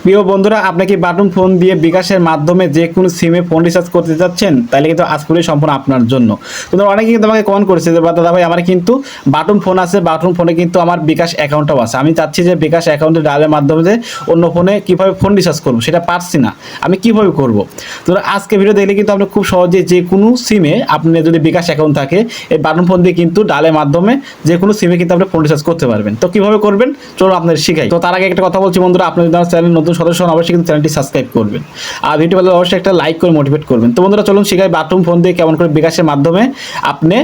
প্রিয় বন্ধুরা, আপনি কি বাটন ফোন দিয়ে বিকাশের মাধ্যমে যে কোনো সিমে ফোন রিচার্জ করতে যাচ্ছেন? তাহলে কিন্তু আজকে সম্পূর্ণ আপনার জন্য। কিন্তু অনেকে কিন্তু আমাকে কমেন্ট করেছে যে দাদা ভাই আমার কিন্তু বাটন ফোন আছে, বাটন ফোনে কিন্তু আমার বিকাশ অ্যাকাউন্টটাও আছে, আমি চাচ্ছি যে বিকাশ অ্যাকাউন্টে ডায়ালের মাধ্যমে যে অন্য ফোনে কীভাবে ফোন রিচার্জ করবো সেটা পারছি না, আমি কীভাবে করব। তো আজকে ভিডিও দেখলে কিন্তু আপনি খুব সহজে যে কোনো সিমে আপনি যদি বিকাশ অ্যাকাউন্ট থাকে এই বাটন ফোন দিয়ে কিন্তু ডায়ালের মাধ্যমে যে কোনো সিমে কিন্তু আপনি ফোন রিচার্জ করতে পারবেন। তো কীভাবে করবেন চলুন আপনাদের শিখাই। তো তার আগে একটা কথা বলছি বন্ধুরা, আপনি যদি আমার চ্যানেল নতুন সদস্য হন অবশ্যই কিন্তু চ্যানেলটি সাবস্ক্রাইব করবেন আর ভিডিও ভালো অবশ্যই একটা লাইক করে মোটিভেট করবেন। তো বন্ধুরা চলুন শিখাই বাটন ফোন দিয়ে কেমন করে বিকাশের মাধ্যমে আপনি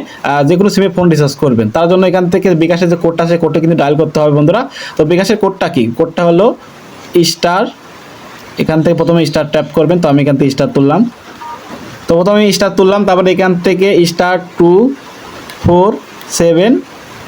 যে কোনো সিমে ফোন রিচার্জ করবেন। তার জন্য এখান থেকে বিকাশের যে কোডটা আছে কোডটা কিন্তু ডায়াল করতে হবে বন্ধুরা। তো বিকাশের কোডটা কি? কোডটা হলো স্টার, এখান থেকে প্রথমে স্টার ট্যাপ করবেন। তো আমি এখান থেকে স্টার তুললাম, তো প্রথমে স্টার তুললাম, তারপরে এখান থেকে স্টার 247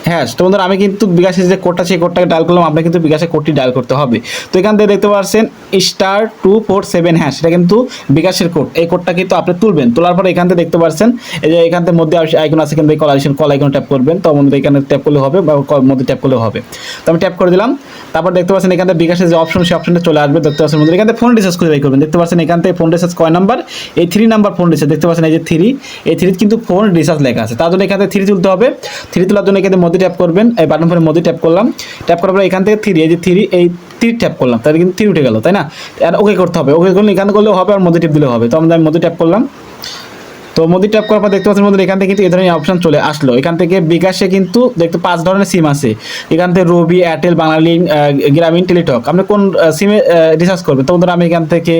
হ্যাঁ। তো বন্ধুরা আমি কিন্তু বিকাশের যে কোডটা সেই কোডটাকে ডায়াল করলাম, আপনাকে কিন্তু বিকাশের কোডটি ডায়াল করতে হবে। তো এখান থেকে দেখতে পাচ্ছেন স্টার 247 হ্যাঁ, সেটা কিন্তু বিকাশের কোড। এই কোডটা কিন্তু আপনি তুলবেন, তোলার পরে এখান থেকে দেখতে পাচ্ছেন এই যে এখান থেকে মধ্যে আইকন আছে কিন্তু কল আইকন ট্যাপ করবেন। তো আমাদের এখানে ট্যাপ করলে হবে বা মধ্যে ট্যাপ করলেও হবে। তো আমি ট্যাপ করে দিলাম, তারপর দেখতে পাচ্ছেন এখান থেকে বিকাশের যে অপশন সেই অপশনটা চলে আসবে। দেখতে পাচ্ছেন মধ্যে এখান থেকে ফোন রিচার্জ করে বাই করবেন। দেখতে পাচ্ছেন এখান থেকে ফোন রিচার্জ কয় নাম্বার? এই 3 নাম্বার ফোন রিচার্জ। দেখতে পাচ্ছেন এই যে 3, এই 3 কিন্তু ফোন রিচার্জ লেখা আছে, তার জন্য এখান থেকে 3 তুলতে হবে। 3 তোলার জন্য এখানে মধ্যে ট্যাপ করবেন, এই বাটন ফোনের মধ্যে ট্যাপ করলাম, ট্যাপ করার পরে এখান থেকে 3 এই যে 3 এই 3 ট্যাপ করলাম, তাহলে কিন্তু 3 উঠে গেল, তাই না? আর ওকে করতে হবে, ওকে করলে এখানে করলেও হবে আর মধ্যে টিপ দিলেও হবে। তো আমি মধ্যে ট্যাপ করলাম, তো মোদি ট্যাপ করার পর দেখতে পাচ্ছেন বন্ধুরা এখান থেকে কিন্তু এই ধরনের অপশন চলে আসলো। এখান থেকে বিকাশে কিন্তু দেখতে 5 ধরনের সিম আছে। এখান থেকে রবি, এয়ারটেল, বাংলালিংক, গ্রামীণ, টেলিটক। আপনি কোন সিমে রিচার্জ করবেন? তো বন্ধুরা আমি এখান থেকে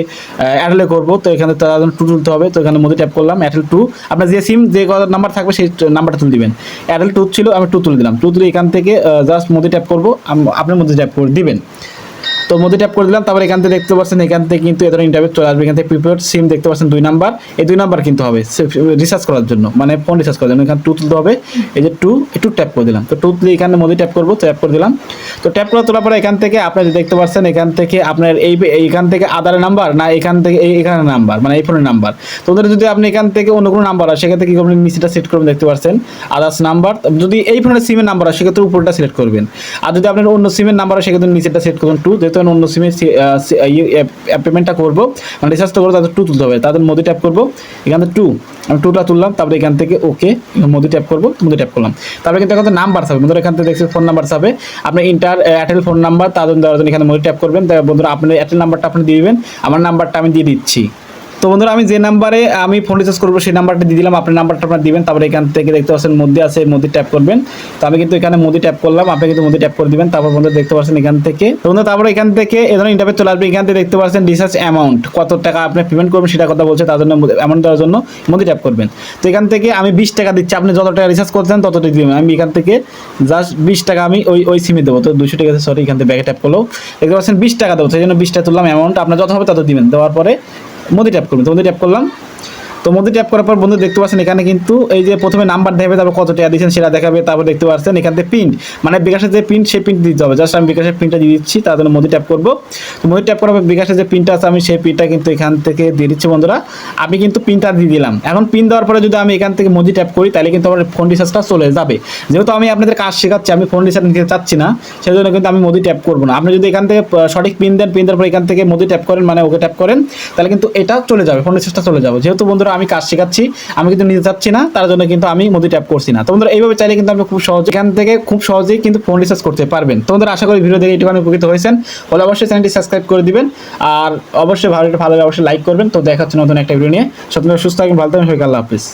এয়ারটেলে করবো। তো এখানে তার জন্য 2 তুলতে হবে। তো এখানে মোদি ট্যাপ করলাম, এয়ারটেল 2। আপনার যে সিম যে নাম্বার থাকবে সেই নাম্বারটা তুলে দিবেন। এয়ারটেল 2 ছিল, আমি 2 তুলে দিলাম। 2 তুলে এখান থেকে জাস্ট মোদি ট্যাপ করবো, আপনার মধ্যে ট্যাপ করে দিবেন। তো মধ্যে ট্যাপ করে দিলাম, তারপর এখান থেকে দেখতে পাচ্ছেন এখান থেকে কিন্তু এদের ইন্টারভিউ চলে আসবে। এখান থেকে প্রিপেড সিম দেখতে পাচ্ছেন 2 নাম্বার, এই 2 নাম্বার কিন্তু হবে রিচার্জ করার জন্য, মানে ফোন রিচার্জ করার জন্য। এখানে 2 তুলতে হবে, এই যে 2 একটু ট্যাপ করে দিলাম। তো 2 তুলে এখানে মধ্যে ট্যাপ করবো, ট্যাপ করে দিলাম। তো ট্যাপ করে তোলার পরে এখান থেকে আপনারা দেখতে পাচ্ছেন এখান থেকে আপনার এইখান থেকে আধারের নাম্বার না এখান থেকে এখানে নাম্বার, মানে এই ফোনের নাম্বার। তো ওদের যদি আপনি এখান থেকে অন্য কোনো নাম্বার হয় সেক্ষেত্রে কি করবেন? নিচেটা সেট করবেন, দেখতে পাচ্ছেন আদার্স নাম্বার। যদি এই ফোনের সিমের নাম্বার হয় সেক্ষেত্রে উপরটা সিলেক্ট করবেন, আর যদি আপনার অন্য সিমের নাম্বার হয় সেক্ষেত্রে নিচেটা সেট করবেন 2। যেহেতু অন্য সিমে পেমেন্টটা করবো, মানে রিচার্জটা করবো, তাদের 2 তুলতে হবে। তাদের মধ্যে ট্যাপ করবো, এখানে 2 আমি 2টা তুললাম। তারপরে এখান থেকে ওকে মধ্যে ট্যাপ করবো, মধ্যে ট্যাপ করলাম। তারপরে কিন্তু এখানে নাম্বার থাকবে বন্ধুরা, এখান থেকে দেখছি ফোন নাম্বার থাকবে আপনার এয়ারটেল ফোন নাম্বার, তাদের দেওয়ার জন্য এখানে মধ্যে ট্যাপ করবেন। বন্ধুরা আপনার এয়ারটেল নাম্বারটা আপনি দিয়ে দিবেন, আমার নাম্বারটা আমি দিয়ে দিচ্ছি। তো বন্ধুরা আমি যে নাম্বারে আমি ফোন রিচার্জ করবো সেই নাম্বারটা দিয়ে দিলাম, আপনার নাম্বারটা আপনার দিবেন। তারপরে এখান থেকে দেখতে পাচ্ছেন মধ্যে আছে, মধ্যে ট্যাপ করবেন। তো আমি কিন্তু এখানে মধ্যে ট্যাপ করলাম, আপনি কিন্তু মধ্যে ট্যাপ করে দিবেন। তারপর বন্ধুরা দেখতে পাচ্ছেন এখান থেকে বন্ধুরা, তারপরে এখান থেকে এই ধরনের ইন্টারভিউ চলে আসবে। এখান থেকে দেখতে পাচ্ছেন রিচার্জ অ্যামাউন্ট, কত টাকা আপনি পেমেন্ট করবেন সেটা কথা বলছে, তার জন্য অ্যামাউন্ট দেওয়ার জন্য মধ্যে ট্যাপ করবেন। তো এখান থেকে আমি 20 টাকা দিচ্ছি, আপনি যত টাকা রিচার্জ করছেন ততটাই দিবেন। আমি এখান থেকে জাস্ট 20 টাকা আমি ওই সিমে দেবো। তো 200 টাকা সরি, এখান থেকে ব্যাগে ট্যাপ করলেও দেখতে পাচ্ছেন 20 টাকা দেবো, সেই জন্য 20 টাকা তুললাম। অ্যামাউন্ট আপনার যত হবে তত দিবেন, দেওয়ার পরে মধ্যে ট্যাপ করবেন। তো মধ্যে ট্যাপ করলাম, তো মধ্যে ট্যাপ করার পর বন্ধু দেখতে পাচ্ছেন এখানে কিন্তু এই যে প্রথমে নাম্বার দেখাবে, তারপর কত টাকা দিয়েছেন সেটা দেখাবে। তারপর দেখতে পাচ্ছেন এখান থেকে প্রিন্ট, মানে বিকাশের যে প্রিন্ট সেই প্রিন্ট দিতে হবে। জাস্ট আমি বিকাশের প্রিন্টটা দিয়ে দিচ্ছি, তার জন্য মধ্যে ট্যাপ করবো। তো মধ্যে ট্যাপ করার পর বিকাশের যে প্রিন্টটা আছে আমি সেই প্রিন্টটা কিন্তু এখান থেকে দিয়ে দিচ্ছি বন্ধুরা। আমি কিন্তু প্রিন্টটা দিয়ে দিলাম। এখন প্রিন্ট দেওয়ার পরে যদি আমি এখান থেকে মধ্যে ট্যাপ করি তাহলে কিন্তু আমার ফোন রিচার্জটা চলে যাবে। যেহেতু আমি আপনাদের কাজ শেখাচ্ছি, আমি ফোন রিচার্জ নিতে চাচ্ছি না, সেই জন্য কিন্তু আমি মধ্যে ট্যাপ করবো না। আপনি যদি এখান থেকে সঠিক পিন দেন, পিন দেওয়ার পর এখান থেকে মধ্যে ট্যাপ করেন, মানে ওকে ট্যাপ করেন, তাহলে কিন্তু এটা চলে যাবে, ফোন রিচার্জটা চলে যাবে। যেহেতু বন্ধুরা আমি কাজ শেখাচ্ছি, আমি কিন্তু নিতে চাচ্ছি না, তার জন্য কিন্তু আমি মধ্যে ট্যাপ করছি না। তো বন্ধুরা এইভাবে চাইলে কিন্তু আপনি খুব সহজে এখান থেকে খুব সহজেই কিন্তু ফোন রিচার্জ করতে পারবেন। তো বন্ধুরা আশা করি ভিডিও দেখে একটুখানি উপকৃত হয়েছেন, তাহলে অবশ্যই চ্যানেলটি সাবস্ক্রাইব করে দিবেন আর অবশ্যই ভালো লাগলে অবশ্যই লাইক করবেন। তো দেখা হচ্ছে নতুন একটা ভিডিও নিয়ে। সত্যি সুস্থ থাকবেন, ভালো থাকবেন, সবাইকে আল্লাহ হাফেজ।